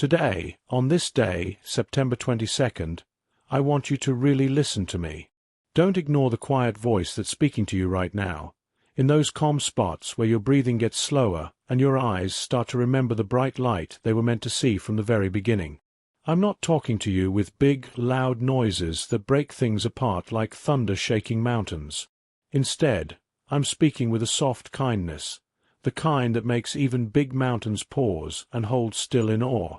Today, on this day, September 22nd, I want you to really listen to me. Don't ignore the quiet voice that's speaking to you right now, in those calm spots where your breathing gets slower and your eyes start to remember the bright light they were meant to see from the very beginning. I'm not talking to you with big, loud noises that break things apart like thunder shaking mountains. Instead, I'm speaking with a soft kindness, the kind that makes even big mountains pause and hold still in awe.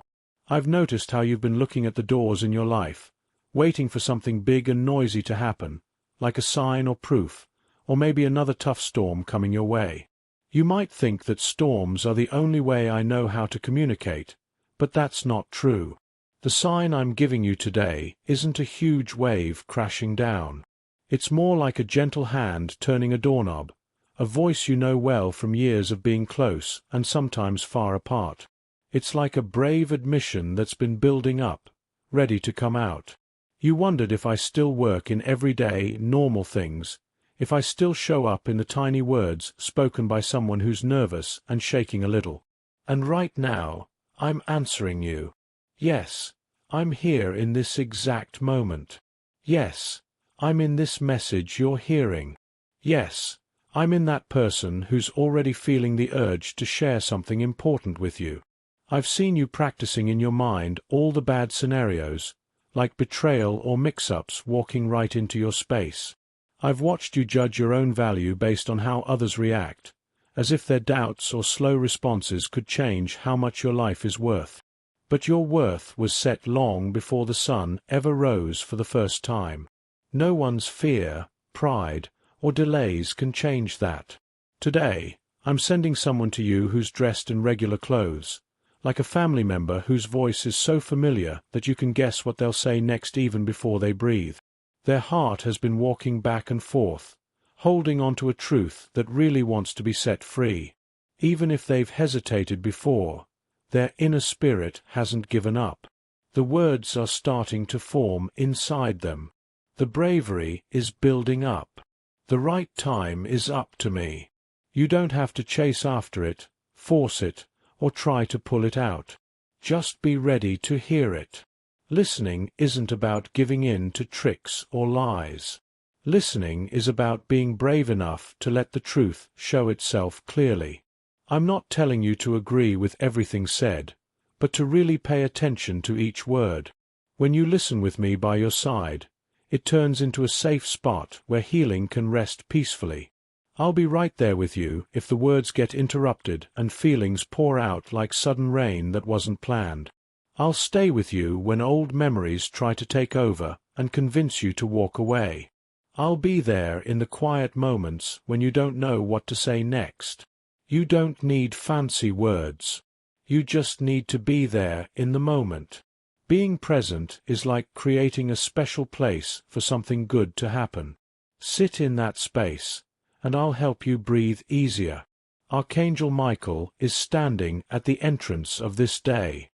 I've noticed how you've been looking at the doors in your life, waiting for something big and noisy to happen, like a sign or proof, or maybe another tough storm coming your way. You might think that storms are the only way I know how to communicate, but that's not true. The sign I'm giving you today isn't a huge wave crashing down. It's more like a gentle hand turning a doorknob, a voice you know well from years of being close and sometimes far apart. It's like a brave admission that's been building up, ready to come out. You wondered if I still work in everyday, normal things, if I still show up in the tiny words spoken by someone who's nervous and shaking a little. And right now, I'm answering you. Yes, I'm here in this exact moment. Yes, I'm in this message you're hearing. Yes, I'm in that person who's already feeling the urge to share something important with you. I've seen you practicing in your mind all the bad scenarios, like betrayal or mix-ups walking right into your space. I've watched you judge your own value based on how others react, as if their doubts or slow responses could change how much your life is worth. But your worth was set long before the sun ever rose for the first time. No one's fear, pride, or delays can change that. Today, I'm sending someone to you who's dressed in regular clothes, like a family member whose voice is so familiar that you can guess what they'll say next even before they breathe. Their heart has been walking back and forth, holding on to a truth that really wants to be set free. Even if they've hesitated before, their inner spirit hasn't given up. The words are starting to form inside them. The bravery is building up. The right time is up to me. You don't have to chase after it, force it, or try to pull it out. Just be ready to hear it. Listening isn't about giving in to tricks or lies. Listening is about being brave enough to let the truth show itself clearly. I'm not telling you to agree with everything said, but to really pay attention to each word. When you listen with me by your side, it turns into a safe spot where healing can rest peacefully. I'll be right there with you if the words get interrupted and feelings pour out like sudden rain that wasn't planned. I'll stay with you when old memories try to take over and convince you to walk away. I'll be there in the quiet moments when you don't know what to say next. You don't need fancy words. You just need to be there in the moment. Being present is like creating a special place for something good to happen. Sit in that space, and I'll help you breathe easier. Archangel Michael is standing at the entrance of this day.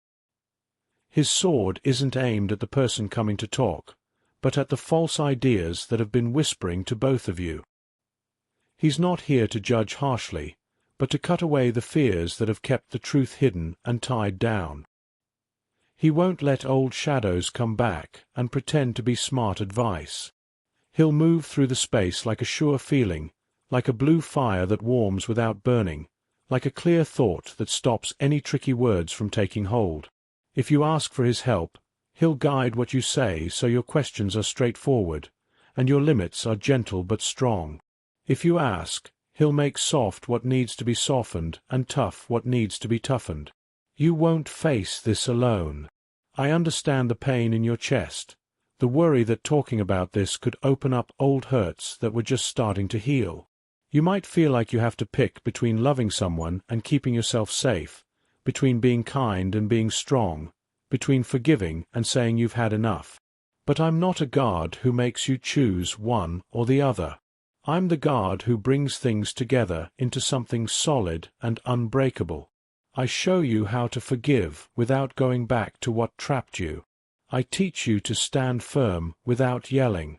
His sword isn't aimed at the person coming to talk, but at the false ideas that have been whispering to both of you. He's not here to judge harshly, but to cut away the fears that have kept the truth hidden and tied down. He won't let old shadows come back and pretend to be smart advice. He'll move through the space like a sure feeling, like a blue fire that warms without burning, like a clear thought that stops any tricky words from taking hold. If you ask for his help, he'll guide what you say so your questions are straightforward, and your limits are gentle but strong. If you ask, he'll make soft what needs to be softened and tough what needs to be toughened. You won't face this alone. I understand the pain in your chest, the worry that talking about this could open up old hurts that were just starting to heal. You might feel like you have to pick between loving someone and keeping yourself safe, between being kind and being strong, between forgiving and saying you've had enough. But I'm not a guard who makes you choose one or the other. I'm the guard who brings things together into something solid and unbreakable. I show you how to forgive without going back to what trapped you. I teach you to stand firm without yelling.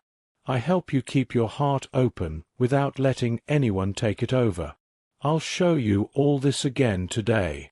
I help you keep your heart open without letting anyone take it over. I'll show you all this again today.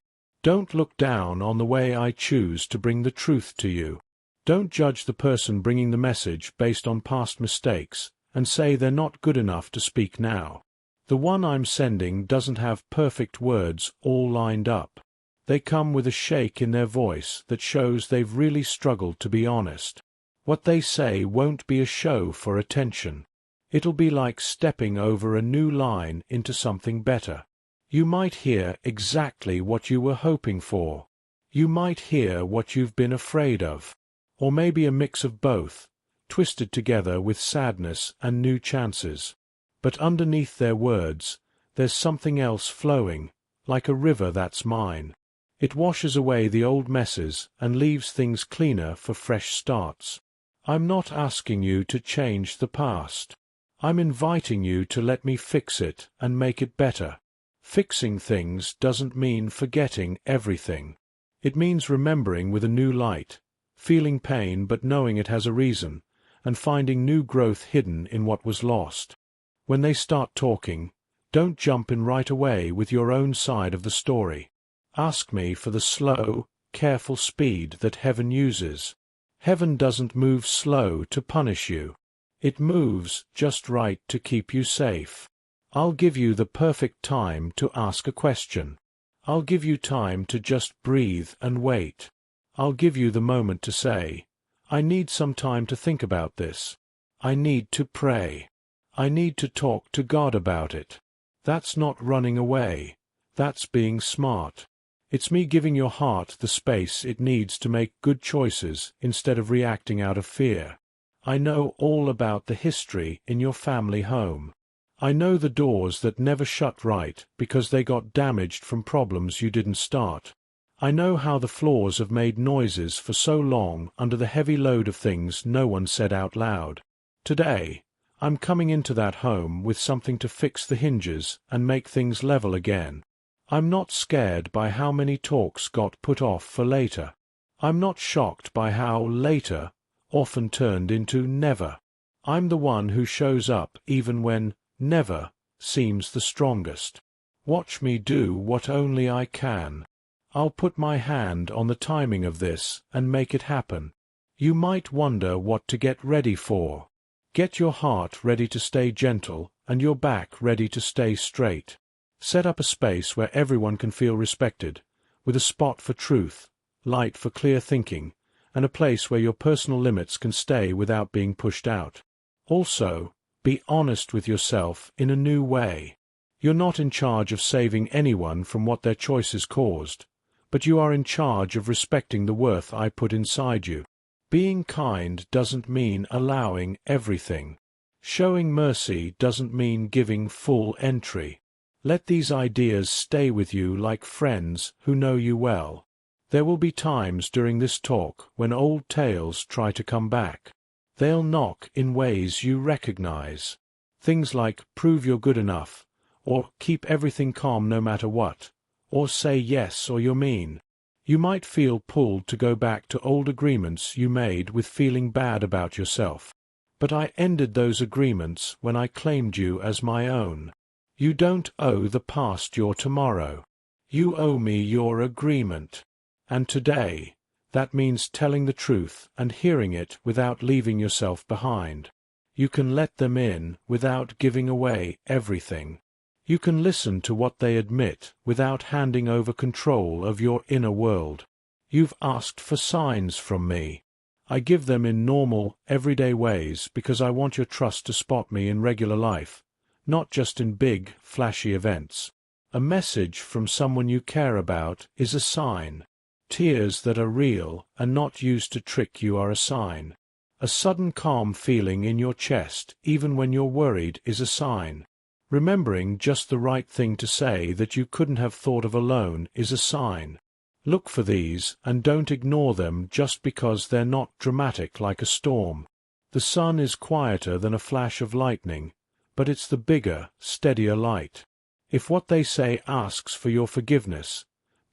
Don't look down on the way I choose to bring the truth to you. Don't judge the person bringing the message based on past mistakes and say they're not good enough to speak now. The one I'm sending doesn't have perfect words all lined up. They come with a shake in their voice that shows they've really struggled to be honest. What they say won't be a show for attention. It'll be like stepping over a new line into something better. You might hear exactly what you were hoping for. You might hear what you've been afraid of. Or maybe a mix of both, twisted together with sadness and new chances. But underneath their words, there's something else flowing, like a river that's mine. It washes away the old messes and leaves things cleaner for fresh starts. I'm not asking you to change the past. I'm inviting you to let me fix it and make it better. Fixing things doesn't mean forgetting everything. It means remembering with a new light, feeling pain but knowing it has a reason, and finding new growth hidden in what was lost. When they start talking, don't jump in right away with your own side of the story. Ask me for the slow, careful speed that heaven uses. Heaven doesn't move slow to punish you. It moves just right to keep you safe. I'll give you the perfect time to ask a question. I'll give you time to just breathe and wait. I'll give you the moment to say, I need some time to think about this. I need to pray. I need to talk to God about it. That's not running away. That's being smart. It's me giving your heart the space it needs to make good choices instead of reacting out of fear. I know all about the history in your family home. I know the doors that never shut right because they got damaged from problems you didn't start. I know how the floors have made noises for so long under the heavy load of things no one said out loud. Today, I'm coming into that home with something to fix the hinges and make things level again. I'm not scared by how many talks got put off for later. I'm not shocked by how later often turned into never. I'm the one who shows up even when never seems the strongest. Watch me do what only I can. I'll put my hand on the timing of this and make it happen. You might wonder what to get ready for. Get your heart ready to stay gentle and your back ready to stay straight. Set up a space where everyone can feel respected, with a spot for truth, light for clear thinking, and a place where your personal limits can stay without being pushed out. Also, be honest with yourself in a new way. You're not in charge of saving anyone from what their choices caused, but you are in charge of respecting the worth I put inside you. Being kind doesn't mean allowing everything. Showing mercy doesn't mean giving full entry. Let these ideas stay with you like friends who know you well. There will be times during this talk when old tales try to come back. They'll knock in ways you recognize. Things like prove you're good enough, or keep everything calm no matter what, or say yes or you're mean. You might feel pulled to go back to old agreements you made with feeling bad about yourself. But I ended those agreements when I claimed you as my own. You don't owe the past your tomorrow. You owe me your agreement. And today, that means telling the truth and hearing it without leaving yourself behind. You can let them in without giving away everything. You can listen to what they admit without handing over control of your inner world. You've asked for signs from me. I give them in normal, everyday ways because I want your trust to spot me in regular life, not just in big, flashy events. A message from someone you care about is a sign. Tears that are real and not used to trick you are a sign. A sudden calm feeling in your chest, even when you're worried, is a sign. Remembering just the right thing to say that you couldn't have thought of alone is a sign. Look for these and don't ignore them just because they're not dramatic like a storm. The sun is quieter than a flash of lightning, but it's the bigger, steadier light. If what they say asks for your forgiveness,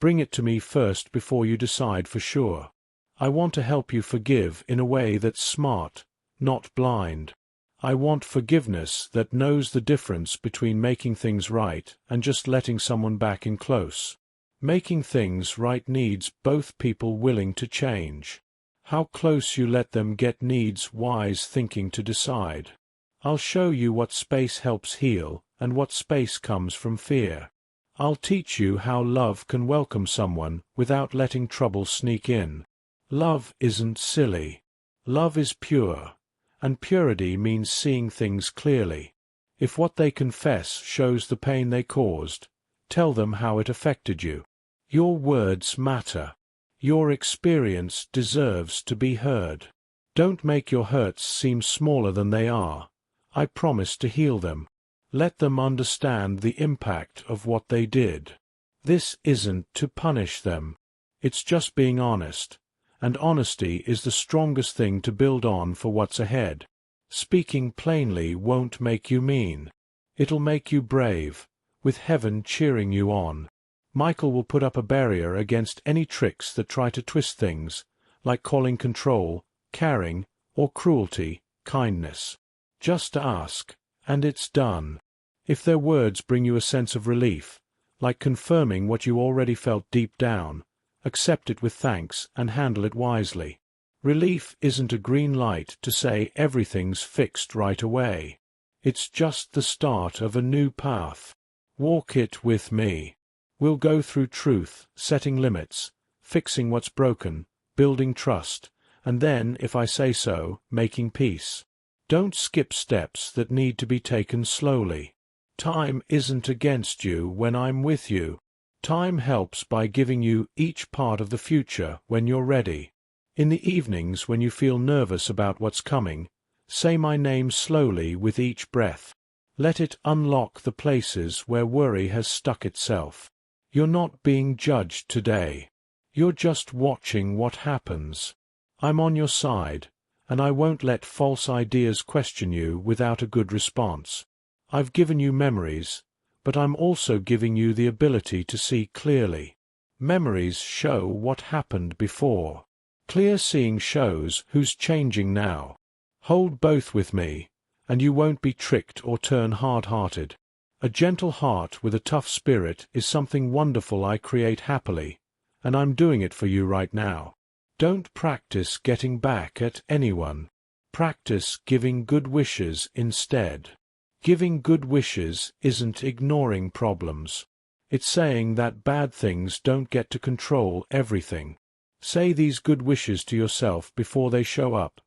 bring it to me first before you decide for sure. I want to help you forgive in a way that's smart, not blind. I want forgiveness that knows the difference between making things right and just letting someone back in close. Making things right needs both people willing to change. How close you let them get needs wise thinking to decide. I'll show you what space helps heal and what space comes from fear. I'll teach you how love can welcome someone without letting trouble sneak in. Love isn't silly. Love is pure, and purity means seeing things clearly. If what they confess shows the pain they caused, tell them how it affected you. Your words matter. Your experience deserves to be heard. Don't make your hurts seem smaller than they are. I promise to heal them. Let them understand the impact of what they did. This isn't to punish them. It's just being honest, and honesty is the strongest thing to build on for what's ahead. Speaking plainly won't make you mean. It'll make you brave, with heaven cheering you on. Michael will put up a barrier against any tricks that try to twist things, like calling control, caring, or cruelty, kindness. Just ask, and it's done. If their words bring you a sense of relief, like confirming what you already felt deep down, accept it with thanks and handle it wisely. Relief isn't a green light to say everything's fixed right away. It's just the start of a new path. Walk it with me. We'll go through truth, setting limits, fixing what's broken, building trust, and then, if I say so, making peace. Don't skip steps that need to be taken slowly. Time isn't against you when I'm with you. Time helps by giving you each part of the future when you're ready. In the evenings when you feel nervous about what's coming, say my name slowly with each breath. Let it unlock the places where worry has stuck itself. You're not being judged today. You're just watching what happens. I'm on your side, and I won't let false ideas question you without a good response. I've given you memories, but I'm also giving you the ability to see clearly. Memories show what happened before. Clear seeing shows who's changing now. Hold both with me, and you won't be tricked or turn hard-hearted. A gentle heart with a tough spirit is something wonderful I create happily, and I'm doing it for you right now. Don't practice getting back at anyone. Practice giving good wishes instead. Giving good wishes isn't ignoring problems. It's saying that bad things don't get to control everything. Say these good wishes to yourself before they show up.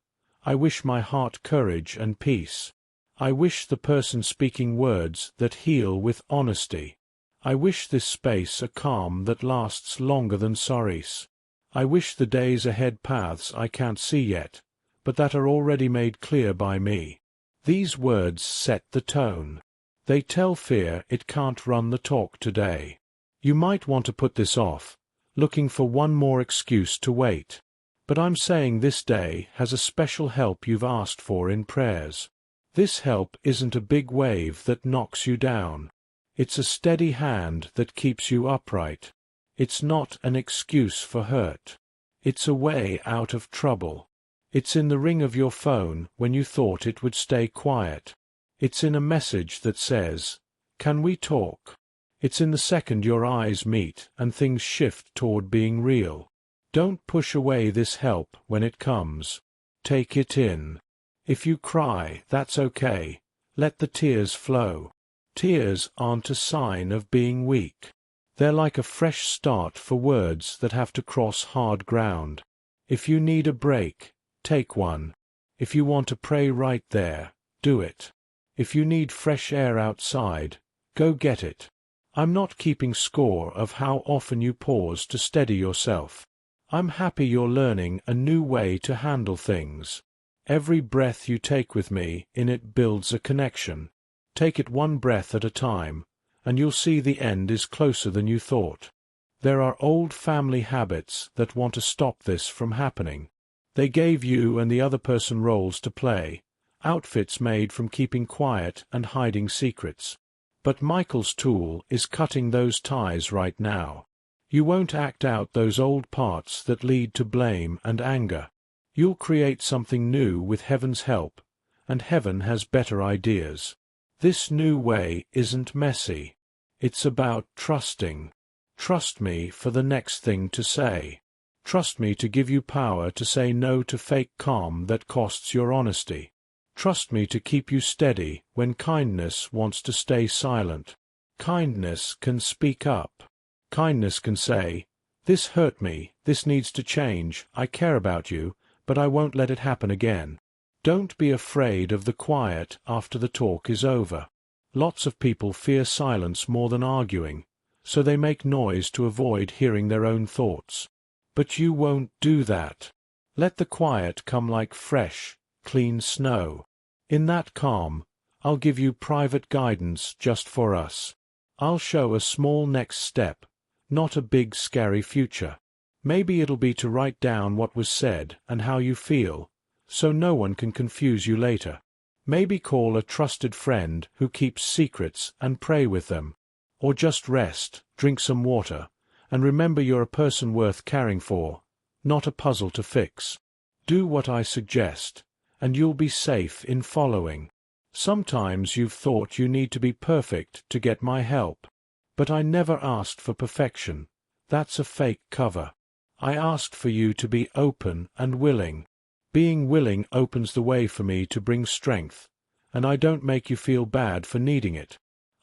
I wish my heart courage and peace. I wish the person speaking words that heal with honesty. I wish this space a calm that lasts longer than sorries. I wish the days ahead paths I can't see yet, but that are already made clear by me. These words set the tone. They tell fear it can't run the talk today. You might want to put this off, looking for one more excuse to wait. But I'm saying this day has a special help you've asked for in prayers. This help isn't a big wave that knocks you down. It's a steady hand that keeps you upright. It's not an excuse for hurt. It's a way out of trouble. It's in the ring of your phone when you thought it would stay quiet. It's in a message that says, "Can we talk?" It's in the second your eyes meet and things shift toward being real. Don't push away this help when it comes. Take it in. If you cry, that's okay. Let the tears flow. Tears aren't a sign of being weak. They're like a fresh start for words that have to cross hard ground. If you need a break, take one. If you want to pray right there, do it. If you need fresh air outside, go get it. I'm not keeping score of how often you pause to steady yourself. I'm happy you're learning a new way to handle things. Every breath you take with me in it builds a connection. Take it one breath at a time, and you'll see the end is closer than you thought. There are old family habits that want to stop this from happening. They gave you and the other person roles to play, outfits made from keeping quiet and hiding secrets. But Michael's tool is cutting those ties right now. You won't act out those old parts that lead to blame and anger. You'll create something new with heaven's help, and heaven has better ideas. This new way isn't messy. It's about trusting. Trust me for the next thing to say. Trust me to give you power to say no to fake calm that costs your honesty. Trust me to keep you steady when kindness wants to stay silent. Kindness can speak up. Kindness can say, "This hurt me, this needs to change, I care about you, but I won't let it happen again." Don't be afraid of the quiet after the talk is over. Lots of people fear silence more than arguing, so they make noise to avoid hearing their own thoughts. But you won't do that. Let the quiet come like fresh, clean snow. In that calm, I'll give you private guidance just for us. I'll show a small next step, not a big scary future. Maybe it'll be to write down what was said and how you feel, so no one can confuse you later. Maybe call a trusted friend who keeps secrets and pray with them. Or just rest, drink some water, and remember you're a person worth caring for, not a puzzle to fix. Do what I suggest, and you'll be safe in following. Sometimes you've thought you need to be perfect to get my help. But I never asked for perfection. That's a fake cover. I asked for you to be open and willing. Being willing opens the way for me to bring strength, and I don't make you feel bad for needing it.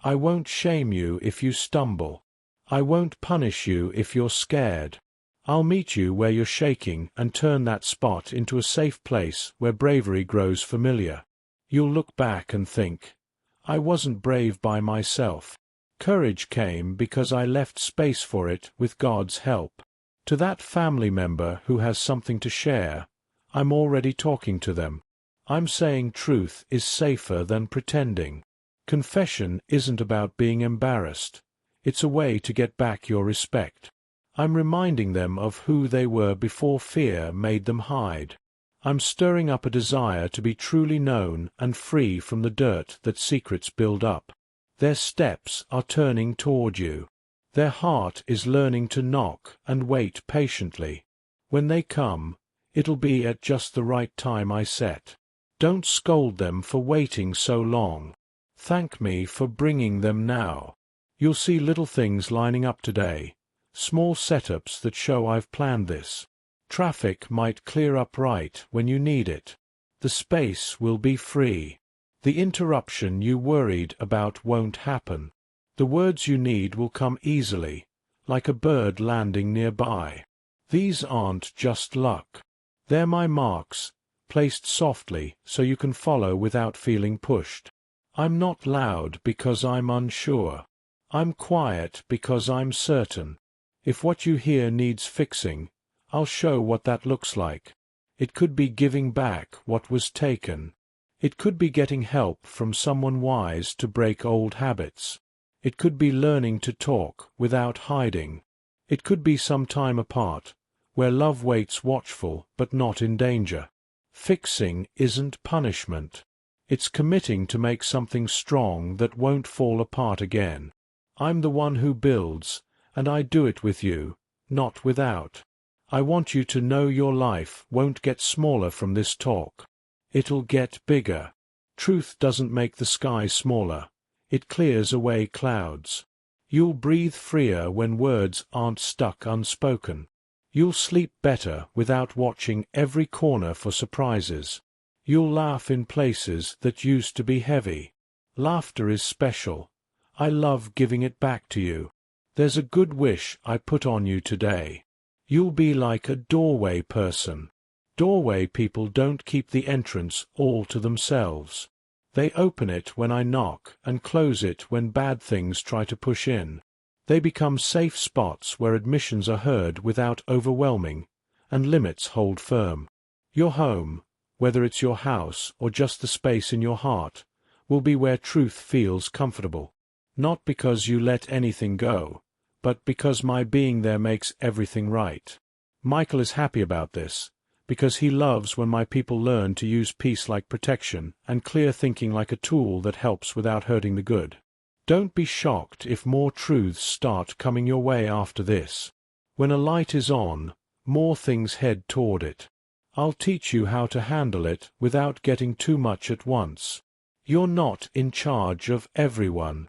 I won't shame you if you stumble. I won't punish you if you're scared. I'll meet you where you're shaking and turn that spot into a safe place where bravery grows familiar. You'll look back and think, I wasn't brave by myself. Courage came because I left space for it with God's help. To that family member who has something to share, I'm already talking to them. I'm saying truth is safer than pretending. Confession isn't about being embarrassed. It's a way to get back your respect. I'm reminding them of who they were before fear made them hide. I'm stirring up a desire to be truly known and free from the dirt that secrets build up. Their steps are turning toward you. Their heart is learning to knock and wait patiently. When they come, it'll be at just the right time I set. Don't scold them for waiting so long. Thank me for bringing them now. You'll see little things lining up today, small setups that show I've planned this. Traffic might clear up right when you need it. The space will be free. The interruption you worried about won't happen. The words you need will come easily, like a bird landing nearby. These aren't just luck. They're my marks, placed softly so you can follow without feeling pushed. I'm not loud because I'm unsure. I'm quiet because I'm certain. If what you hear needs fixing, I'll show what that looks like. It could be giving back what was taken. It could be getting help from someone wise to break old habits. It could be learning to talk without hiding. It could be some time apart, where love waits watchful but not in danger. Fixing isn't punishment. It's committing to make something strong that won't fall apart again. I'm the one who builds, and I do it with you, not without. I want you to know your life won't get smaller from this talk. It'll get bigger. Truth doesn't make the sky smaller. It clears away clouds. You'll breathe freer when words aren't stuck unspoken. You'll sleep better without watching every corner for surprises. You'll laugh in places that used to be heavy. Laughter is special. I love giving it back to you. There's a good wish I put on you today. You'll be like a doorway person. Doorway people don't keep the entrance all to themselves. They open it when I knock and close it when bad things try to push in. They become safe spots where admissions are heard without overwhelming, and limits hold firm. Your home, whether it's your house or just the space in your heart, will be where truth feels comfortable. Not because you let anything go, but because my being there makes everything right. Michael is happy about this, because he loves when my people learn to use peace like protection and clear thinking like a tool that helps without hurting the good. Don't be shocked if more truths start coming your way after this. When a light is on, more things head toward it. I'll teach you how to handle it without getting too much at once. You're not in charge of everyone.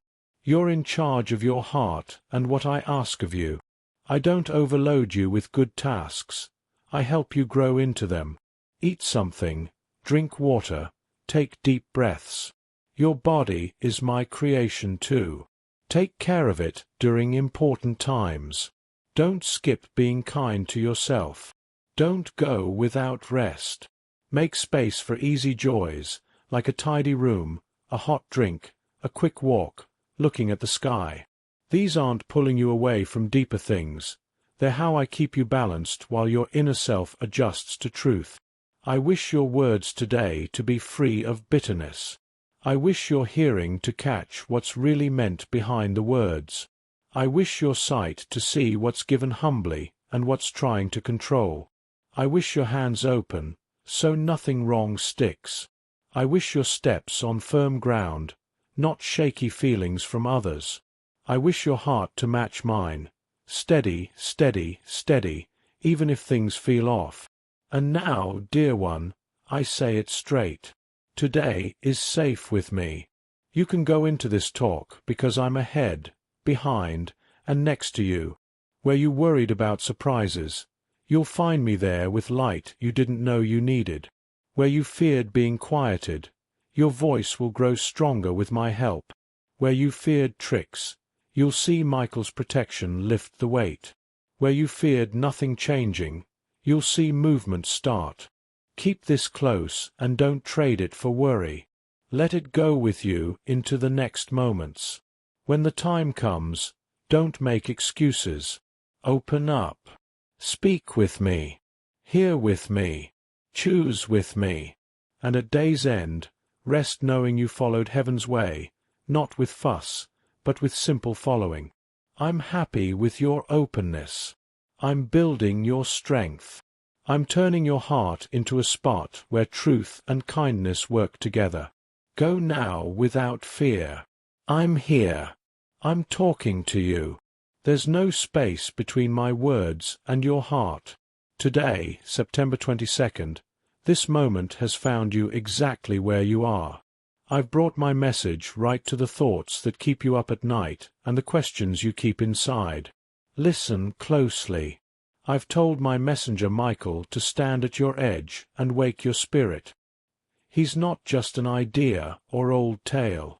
You're in charge of your heart and what I ask of you. I don't overload you with good tasks. I help you grow into them. Eat something, drink water, take deep breaths. Your body is my creation too. Take care of it during important times. Don't skip being kind to yourself. Don't go without rest. Make space for easy joys, like a tidy room, a hot drink, a quick walk, looking at the sky. These aren't pulling you away from deeper things. They're how I keep you balanced while your inner self adjusts to truth. I wish your words today to be free of bitterness. I wish your hearing to catch what's really meant behind the words. I wish your sight to see what's given humbly and what's trying to control. I wish your hands open, so nothing wrong sticks. I wish your steps on firm ground, not shaky feelings from others. I wish your heart to match mine, steady, steady, steady, even if things feel off. And now, dear one, I say it straight. Today is safe with me. You can go into this talk because I'm ahead, behind, and next to you. Where you worried about surprises, you'll find me there with light you didn't know you needed. Where you feared being quieted, your voice will grow stronger with my help. Where you feared tricks, you'll see Michael's protection lift the weight. Where you feared nothing changing, you'll see movement start. Keep this close and don't trade it for worry. Let it go with you into the next moments. When the time comes, don't make excuses. Open up. Speak with me. Hear with me. Choose with me. And at day's end, rest knowing you followed heaven's way, not with fuss, but with simple following. I'm happy with your openness. I'm building your strength. I'm turning your heart into a spot where truth and kindness work together. Go now without fear. I'm here. I'm talking to you. There's no space between my words and your heart. Today, September 22nd, this moment has found you exactly where you are. I've brought my message right to the thoughts that keep you up at night and the questions you keep inside. Listen closely. I've told my messenger Michael to stand at your edge and wake your spirit. He's not just an idea or old tale.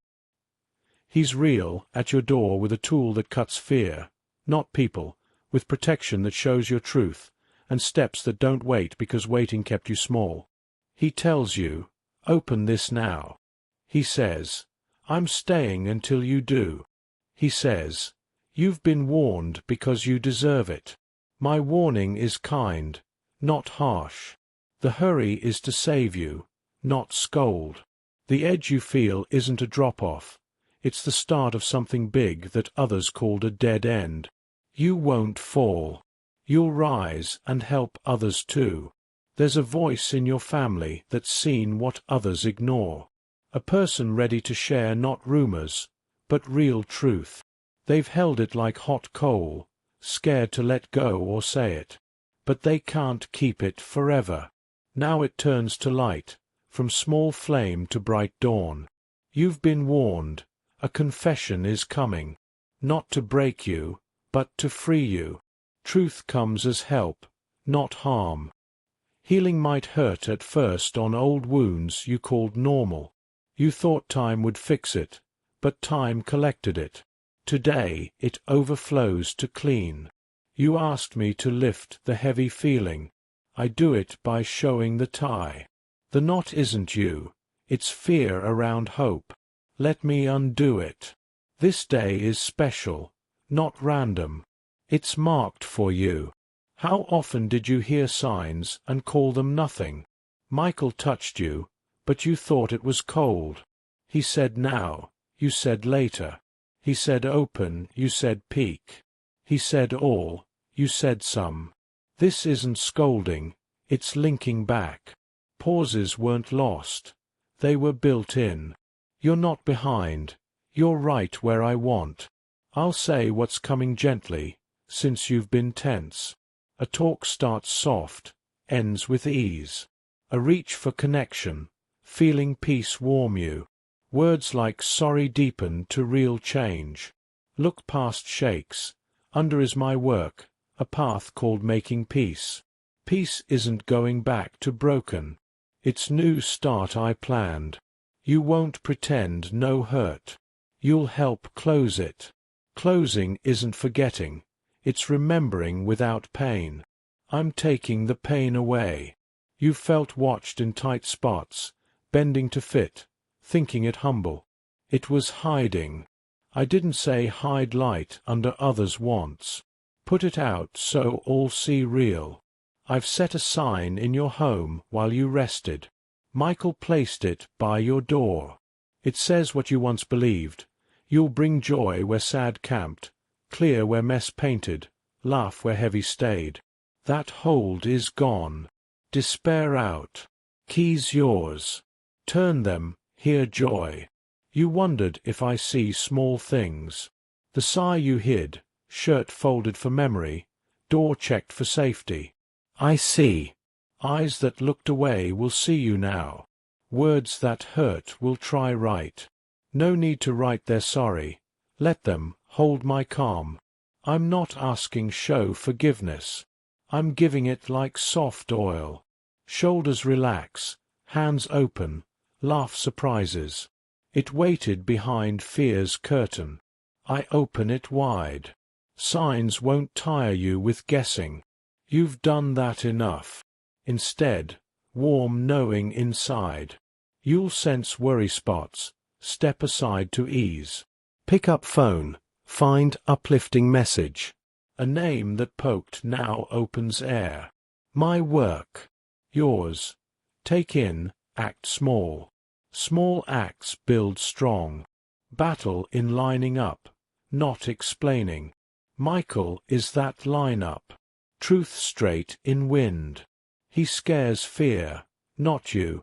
He's real, at your door with a tool that cuts fear, not people, with protection that shows your truth, and steps that don't wait because waiting kept you small. He tells you, open this now. He says, I'm staying until you do. He says, you've been warned because you deserve it. My warning is kind, not harsh. The hurry is to save you, not scold. The edge you feel isn't a drop-off. It's the start of something big that others called a dead end. You won't fall. You'll rise and help others too. There's a voice in your family that's seen what others ignore. A person ready to share not rumors, but real truth. They've held it like hot coal, scared to let go or say it. But they can't keep it forever. Now it turns to light, from small flame to bright dawn. You've been warned. A confession is coming. Not to break you, but to free you. Truth comes as help, not harm. Healing might hurt at first on old wounds you called normal. You thought time would fix it, but time collected it. Today it overflows to clean. You asked me to lift the heavy feeling. I do it by showing the tie. The knot isn't you, it's fear around hope. Let me undo it. This day is special, not random. It's marked for you. How often did you hear signs and call them nothing? Michael touched you, but you thought it was cold. He said now, you said later. He said open, you said peek. He said all, you said some. This isn't scolding, it's linking back. Pauses weren't lost. They were built in. You're not behind. You're right where I want. I'll say what's coming gently, since you've been tense. A talk starts soft, ends with ease. A reach for connection, feeling peace warm you. Words like sorry deepen to real change. Look past shakes. Under is my work, a path called making peace. Peace isn't going back to broken. It's new start I planned. You won't pretend no hurt. You'll help close it. Closing isn't forgetting. It's remembering without pain. I'm taking the pain away. You felt watched in tight spots, bending to fit, thinking it humble. It was hiding. I didn't say hide light under others' wants. Put it out so all see real. I've set a sign in your home while you rested. Michael placed it by your door. It says what you once believed. You'll bring joy where sad camped, clear where mess painted, laugh where heavy stayed. That hold is gone. Despair out. Keys yours. Turn them, hear joy. You wondered if I see small things. The sigh you hid, shirt folded for memory, door checked for safety. I see. Eyes that looked away will see you now. Words that hurt will try right. No need to write their sorry. Let them hold my calm. I'm not asking show forgiveness. I'm giving it like soft oil. Shoulders relax, hands open, laugh surprises. It waited behind fear's curtain. I open it wide. Signs won't tire you with guessing. You've done that enough. Instead, warm knowing inside. You'll sense worry spots. Step aside to ease. Pick up phone. Find uplifting message. A name that poked now opens air. My work. Yours. Take in, act small. Small acts build strong. Battle in lining up, not explaining. Michael is that lineup. Truth straight in wind. He scares fear, not you.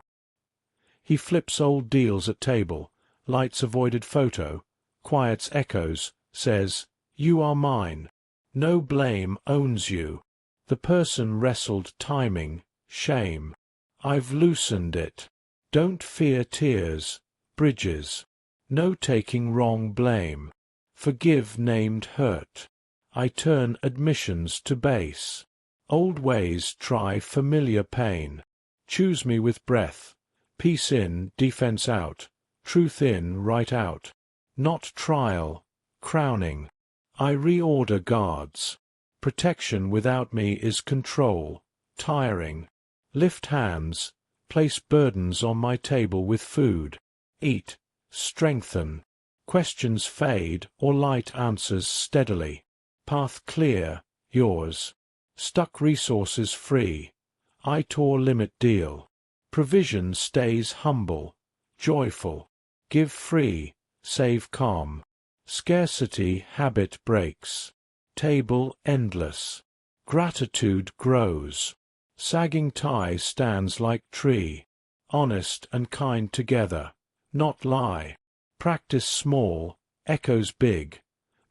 He flips old deals at table, lights avoided photo, quiets echoes, says, you are mine. No blame owns you. The person wrestled timing, shame. I've loosened it. Don't fear tears, bridges. No taking wrong blame. Forgive named hurt. I turn admissions to base. Old ways try familiar pain. Choose me with breath. Peace in, defense out. Truth in, right out. Not trial, crowning. I reorder guards. Protection without me is control, tiring. Lift hands. Place burdens on my table with food. Eat. Strengthen. Questions fade or light answers steadily. Path clear, yours. Stuck resources free. I tore limit deal. Provision stays humble, joyful. Give free, save calm. Scarcity habit breaks. Table endless. Gratitude grows. Sagging tie stands like tree. Honest and kind together, not lie. Practice small, echoes big.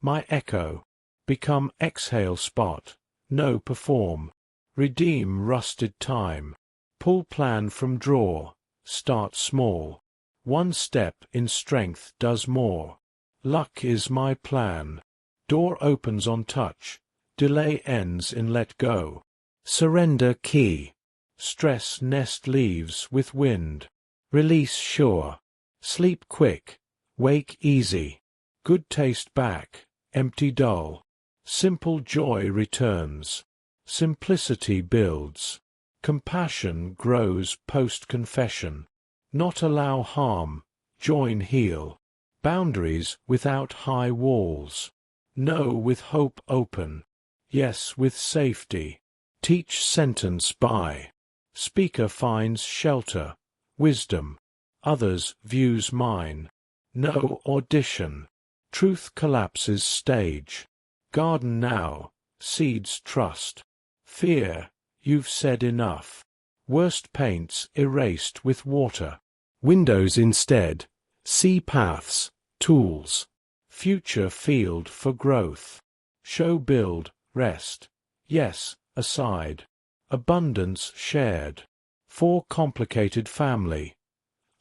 My echo. Become exhale spot. No perform. Redeem rusted time. Pull plan from drawer. Start small. One step in strength does more. Luck is my plan. Door opens on touch. Delay ends in let go. Surrender key. Stress nest leaves with wind. Release sure. Sleep quick. Wake easy. Good taste back. Empty dull. Simple joy returns. Simplicity builds. Compassion grows post-confession. Not allow harm. Join heal. Boundaries without high walls. No with hope open. Yes with safety. Teach sentence by. Speaker finds shelter. Wisdom. Others views mine. No audition. Truth collapses stage. Garden now. Seeds trust. Fear. You've said enough. Worst paints erased with water. Windows instead. See paths. Tools. Future field for growth. Show build. Rest. Yes, aside. Abundance shared. For complicated family.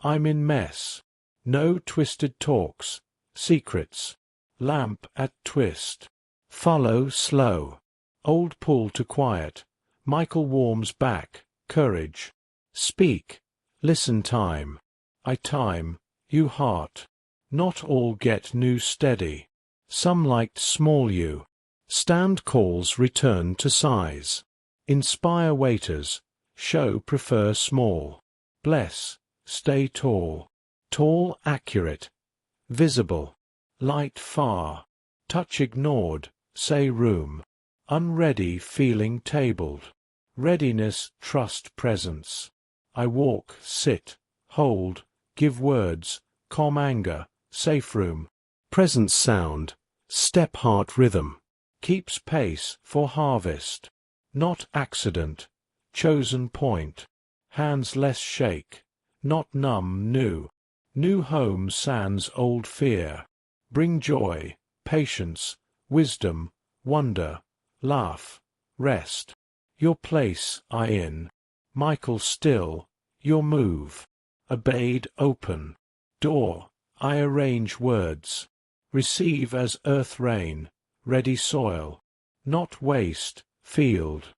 I'm in mess. No twisted talks, secrets. Lamp at twist. Follow slow. Old pull to quiet. Michael warms back. Courage. Speak. Listen time. I time. You heart. Not all get new steady. Some liked small you. Stand calls return to size. Inspire waiters. Show prefer small. Bless. Stay tall. Tall accurate. Visible. Light far. Touch ignored. Say room. Unready feeling tabled. Readiness trust presence. I walk, sit, hold, give words, calm anger, safe room. Presence sound. Step heart rhythm. Keeps pace for harvest. Not accident. Chosen point. Hands less shake. Not numb new. New home sans old fear. Bring joy, patience, wisdom, wonder, laugh, rest. Your place I in. Michael still. Your move. Obeyed open. Door. I arrange words. Receive as earth rain. Ready soil. Not waste. Field.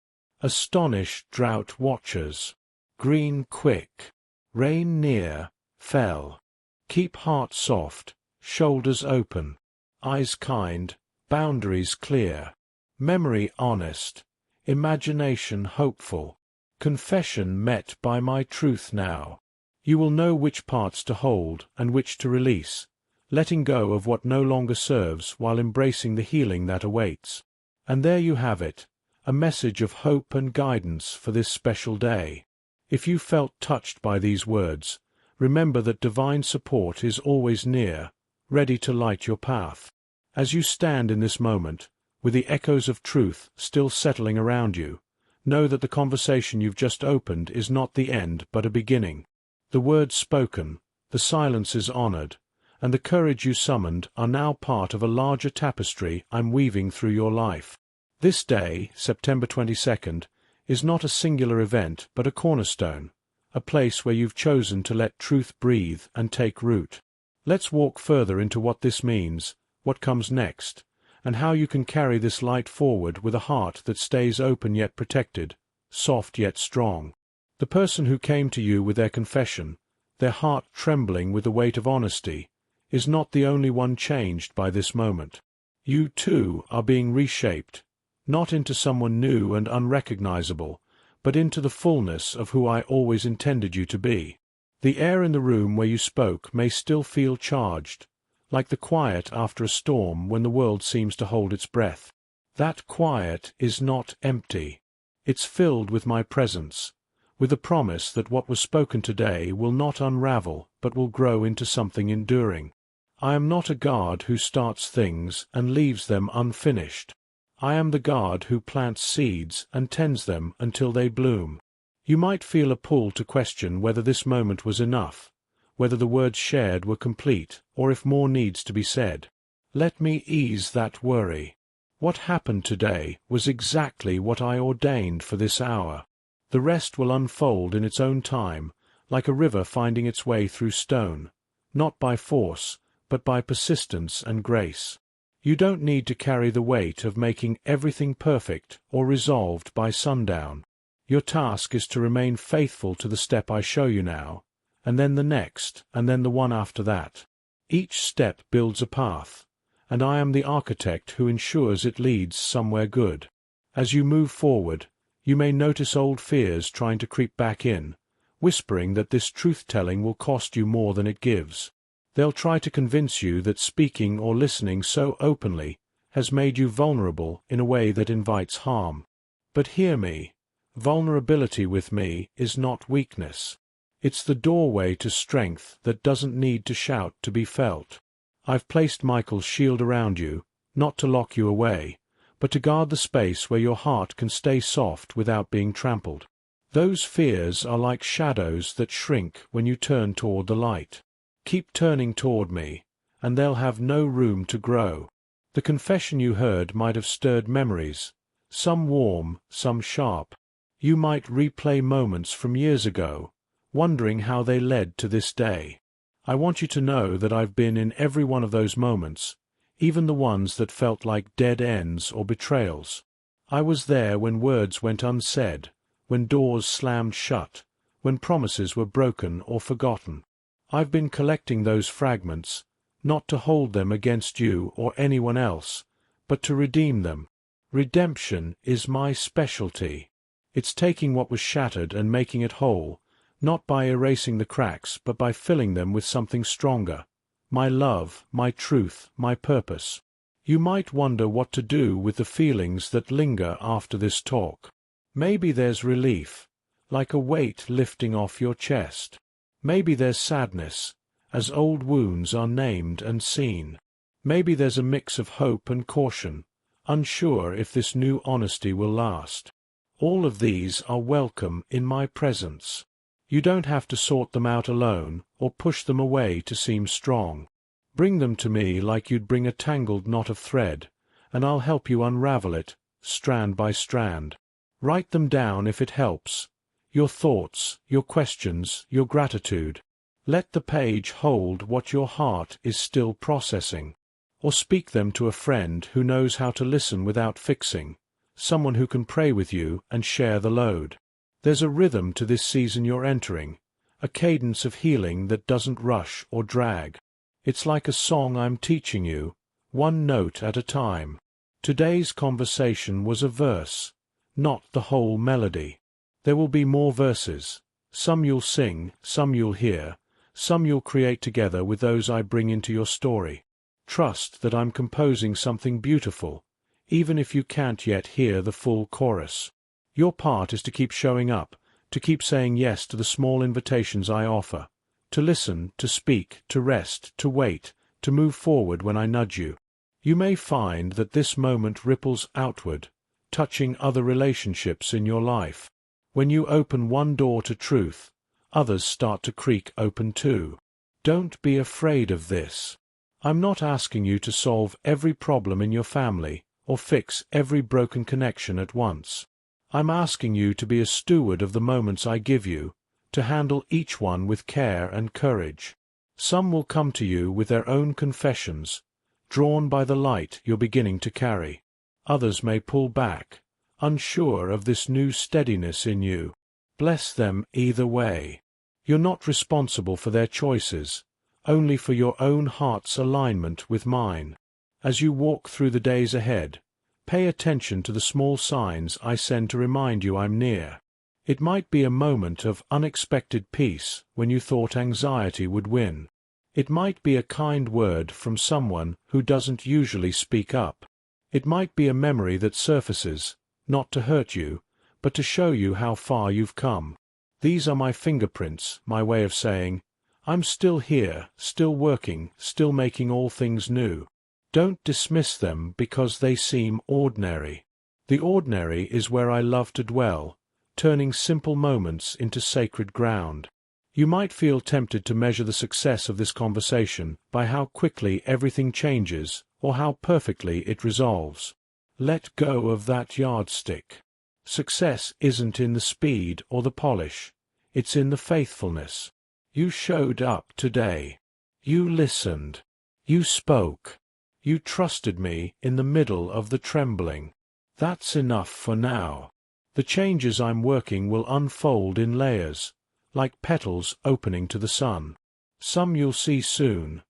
Astonish drought watchers. Green quick. Rain near. Fell. Keep heart soft. Shoulders open. Eyes kind. Boundaries clear. Memory honest. Imagination hopeful. Confession met by my truth now. You will know which parts to hold and which to release, letting go of what no longer serves while embracing the healing that awaits. And there you have it, a message of hope and guidance for this special day. If you felt touched by these words, remember that divine support is always near, ready to light your path. As you stand in this moment, with the echoes of truth still settling around you, know that the conversation you've just opened is not the end but a beginning. The words spoken, the silences honored, and the courage you summoned are now part of a larger tapestry I'm weaving through your life. This day, September 22nd, is not a singular event but a cornerstone, a place where you've chosen to let truth breathe and take root. Let's walk further into what this means, what comes next, and how you can carry this light forward with a heart that stays open yet protected, soft yet strong. The person who came to you with their confession, their heart trembling with the weight of honesty, is not the only one changed by this moment. You, too, are being reshaped, not into someone new and unrecognizable, but into the fullness of who I always intended you to be. The air in the room where you spoke may still feel charged, like the quiet after a storm when the world seems to hold its breath. That quiet is not empty. It's filled with my presence, with the promise that what was spoken today will not unravel but will grow into something enduring. I am not a God who starts things and leaves them unfinished. I am the God who plants seeds and tends them until they bloom. You might feel a pull to question whether this moment was enough, whether the words shared were complete, or if more needs to be said. Let me ease that worry. What happened today was exactly what I ordained for this hour. The rest will unfold in its own time, like a river finding its way through stone, not by force, but by persistence and grace. You don't need to carry the weight of making everything perfect or resolved by sundown. Your task is to remain faithful to the step I show you now, and then the next, and then the one after that. Each step builds a path, and I am the architect who ensures it leads somewhere good. As you move forward, you may notice old fears trying to creep back in, whispering that this truth-telling will cost you more than it gives. They'll try to convince you that speaking or listening so openly has made you vulnerable in a way that invites harm. But hear me, vulnerability with me is not weakness. It's the doorway to strength that doesn't need to shout to be felt. I've placed Michael's shield around you, not to lock you away, but to guard the space where your heart can stay soft without being trampled. Those fears are like shadows that shrink when you turn toward the light. Keep turning toward me, and they'll have no room to grow. The confession you heard might have stirred memories, some warm, some sharp. You might replay moments from years ago, wondering how they led to this day. I want you to know that I've been in every one of those moments, even the ones that felt like dead ends or betrayals. I was there when words went unsaid, when doors slammed shut, when promises were broken or forgotten. I've been collecting those fragments, not to hold them against you or anyone else, but to redeem them. Redemption is my specialty. It's taking what was shattered and making it whole, not by erasing the cracks, but by filling them with something stronger. My love, my truth, my purpose. You might wonder what to do with the feelings that linger after this talk. Maybe there's relief, like a weight lifting off your chest. Maybe there's sadness, as old wounds are named and seen. Maybe there's a mix of hope and caution, unsure if this new honesty will last. All of these are welcome in my presence. You don't have to sort them out alone or push them away to seem strong. Bring them to me like you'd bring a tangled knot of thread, and I'll help you unravel it, strand by strand. Write them down if it helps. Your thoughts, your questions, your gratitude. Let the page hold what your heart is still processing. Or speak them to a friend who knows how to listen without fixing, someone who can pray with you and share the load. There's a rhythm to this season you're entering, a cadence of healing that doesn't rush or drag. It's like a song I'm teaching you, one note at a time. Today's conversation was a verse, not the whole melody. There will be more verses. Some you'll sing, some you'll hear, some you'll create together with those I bring into your story. Trust that I'm composing something beautiful, even if you can't yet hear the full chorus. Your part is to keep showing up, to keep saying yes to the small invitations I offer, to listen, to speak, to rest, to wait, to move forward when I nudge you. You may find that this moment ripples outward, touching other relationships in your life. When you open one door to truth, others start to creak open too. Don't be afraid of this. I'm not asking you to solve every problem in your family or fix every broken connection at once. I'm asking you to be a steward of the moments I give you, to handle each one with care and courage. Some will come to you with their own confessions, drawn by the light you're beginning to carry. Others may pull back, unsure of this new steadiness in you. Bless them either way. You're not responsible for their choices, only for your own heart's alignment with mine. As you walk through the days ahead, pay attention to the small signs I send to remind you I'm near. It might be a moment of unexpected peace when you thought anxiety would win. It might be a kind word from someone who doesn't usually speak up. It might be a memory that surfaces, not to hurt you, but to show you how far you've come. These are my fingerprints, my way of saying, I'm still here, still working, still making all things new. Don't dismiss them because they seem ordinary. The ordinary is where I love to dwell, turning simple moments into sacred ground. You might feel tempted to measure the success of this conversation by how quickly everything changes or how perfectly it resolves. Let go of that yardstick. Success isn't in the speed or the polish. It's in the faithfulness. You showed up today. You listened. You spoke. You trusted me in the middle of the trembling. That's enough for now. The changes I'm working will unfold in layers, like petals opening to the sun. Some you'll see soon,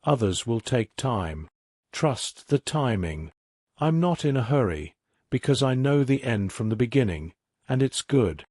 others will take time. Trust the timing. I'm not in a hurry, because I know the end from the beginning, and it's good.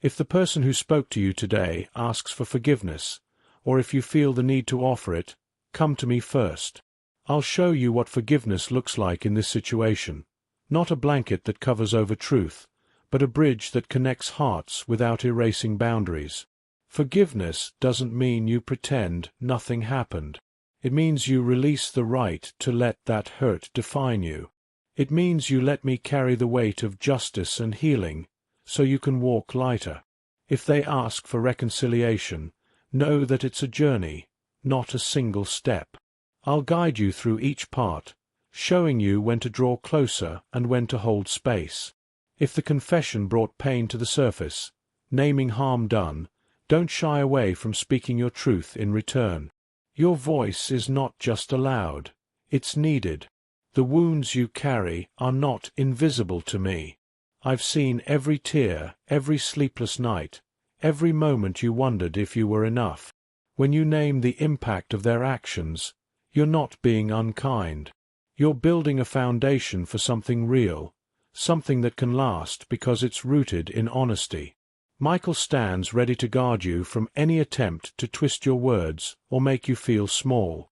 If the person who spoke to you today asks for forgiveness, or if you feel the need to offer it, come to me first. I'll show you what forgiveness looks like in this situation, not a blanket that covers over truth, but a bridge that connects hearts without erasing boundaries. Forgiveness doesn't mean you pretend nothing happened. It means you release the right to let that hurt define you. It means you let me carry the weight of justice and healing, so you can walk lighter. If they ask for reconciliation, know that it's a journey, not a single step. I'll guide you through each part, showing you when to draw closer and when to hold space. If the confession brought pain to the surface, naming harm done, Don't shy away from speaking your truth in return. Your voice is not just allowed, it's needed. The wounds you carry are not invisible to me. I've seen every tear, every sleepless night, every moment you wondered if you were enough. When you name the impact of their actions, you're not being unkind. You're building a foundation for something real, something that can last because it's rooted in honesty. Michael stands ready to guard you from any attempt to twist your words or make you feel small.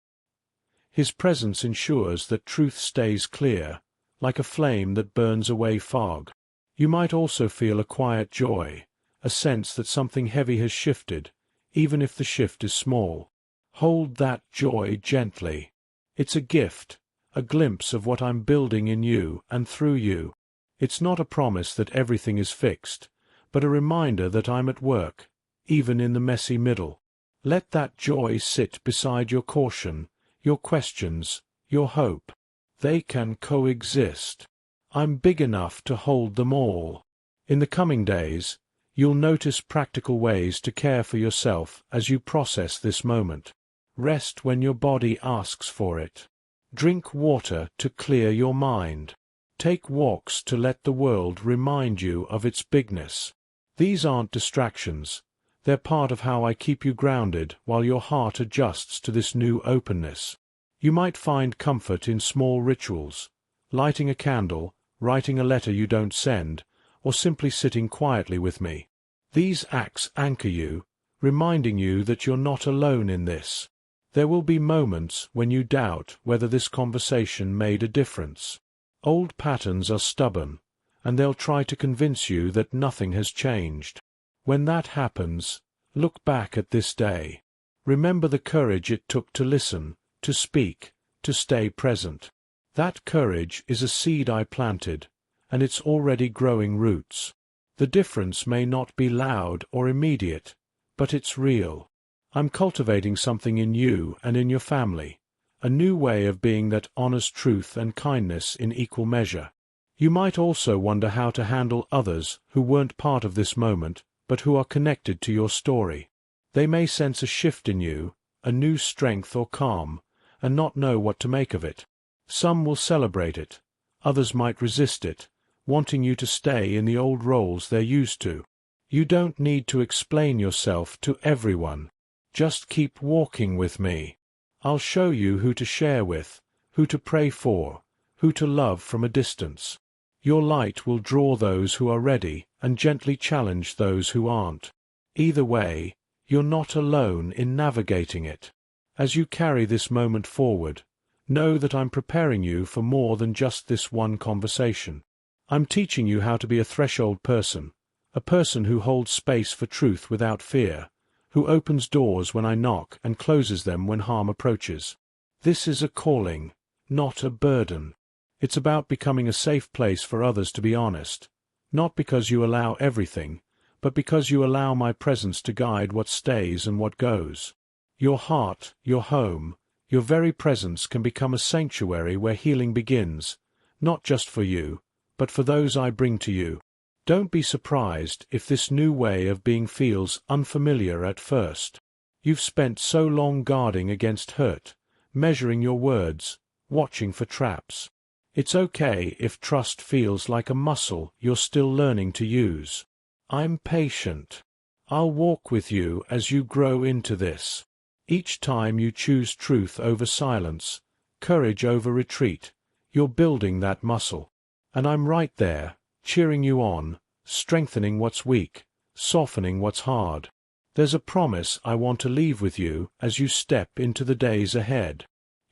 His presence ensures that truth stays clear, like a flame that burns away fog. You might also feel a quiet joy, a sense that something heavy has shifted, even if the shift is small. Hold that joy gently. It's a gift, a glimpse of what I'm building in you and through you. It's not a promise that everything is fixed, but a reminder that I'm at work, even in the messy middle. Let that joy sit beside your caution, your questions, your hope. They can coexist. I'm big enough to hold them all. In the coming days, you'll notice practical ways to care for yourself as you process this moment. Rest when your body asks for it. Drink water to clear your mind. Take walks to let the world remind you of its bigness. These aren't distractions. They're part of how I keep you grounded while your heart adjusts to this new openness. You might find comfort in small rituals, lighting a candle, writing a letter you don't send, or simply sitting quietly with me. These acts anchor you, reminding you that you're not alone in this. There will be moments when you doubt whether this conversation made a difference. Old patterns are stubborn, and they'll try to convince you that nothing has changed. When that happens, look back at this day. Remember the courage it took to listen, to speak, to stay present. That courage is a seed I planted, and it's already growing roots. The difference may not be loud or immediate, but it's real. I'm cultivating something in you and in your family, a new way of being that honors truth and kindness in equal measure. You might also wonder how to handle others who weren't part of this moment, but who are connected to your story. They may sense a shift in you, a new strength or calm, and not know what to make of it. Some will celebrate it, others might resist it, wanting you to stay in the old roles they're used to. You don't need to explain yourself to everyone. Just keep walking with me. I'll show you who to share with, who to pray for, who to love from a distance. Your light will draw those who are ready and gently challenge those who aren't. Either way, you're not alone in navigating it. As you carry this moment forward, know that I'm preparing you for more than just this one conversation. I'm teaching you how to be a threshold person, a person who holds space for truth without fear, who opens doors when I knock and closes them when harm approaches. This is a calling, not a burden. It's about becoming a safe place for others to be honest, not because you allow everything, but because you allow my presence to guide what stays and what goes. Your heart, your home, your very presence can become a sanctuary where healing begins, not just for you, but for those I bring to you. Don't be surprised if this new way of being feels unfamiliar at first. You've spent so long guarding against hurt, measuring your words, watching for traps. It's okay if trust feels like a muscle you're still learning to use. I'm patient. I'll walk with you as you grow into this. Each time you choose truth over silence, courage over retreat, you're building that muscle. And I'm right there, cheering you on, strengthening what's weak, softening what's hard. There's a promise I want to leave with you as you step into the days ahead.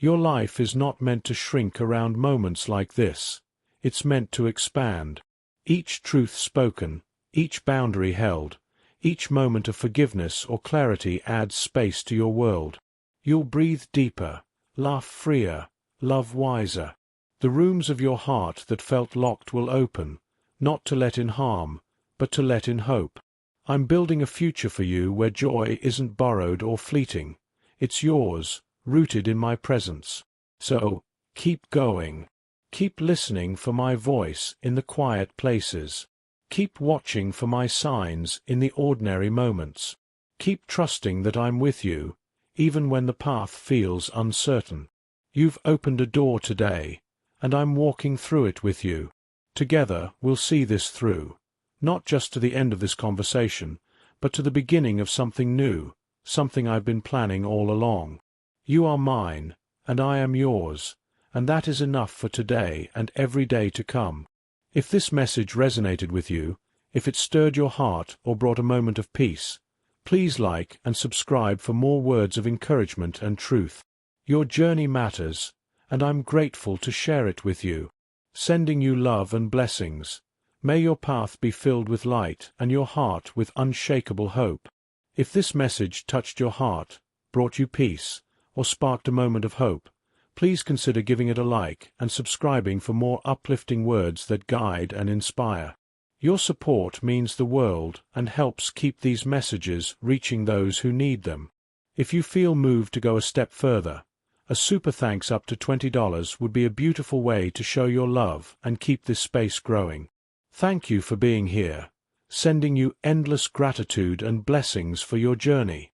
Your life is not meant to shrink around moments like this. It's meant to expand. Each truth spoken, each boundary held, each moment of forgiveness or clarity adds space to your world. You'll breathe deeper, laugh freer, love wiser. The rooms of your heart that felt locked will open, not to let in harm, but to let in hope. I'm building a future for you where joy isn't borrowed or fleeting. It's yours, rooted in my presence. So, keep going. Keep listening for my voice in the quiet places. Keep watching for my signs in the ordinary moments. Keep trusting that I'm with you, even when the path feels uncertain. You've opened a door today, and I'm walking through it with you. Together we'll see this through, not just to the end of this conversation, but to the beginning of something new, something I've been planning all along. You are mine, and I am yours, and that is enough for today and every day to come. If this message resonated with you, if it stirred your heart or brought a moment of peace, please like and subscribe for more words of encouragement and truth. Your journey matters, and I'm grateful to share it with you. Sending you love and blessings. May your path be filled with light and your heart with unshakable hope. If this message touched your heart, brought you peace, or sparked a moment of hope, please consider giving it a like and subscribing for more uplifting words that guide and inspire. Your support means the world and helps keep these messages reaching those who need them. If you feel moved to go a step further, a super thanks up to $20 would be a beautiful way to show your love and keep this space growing. Thank you for being here, sending you endless gratitude and blessings for your journey.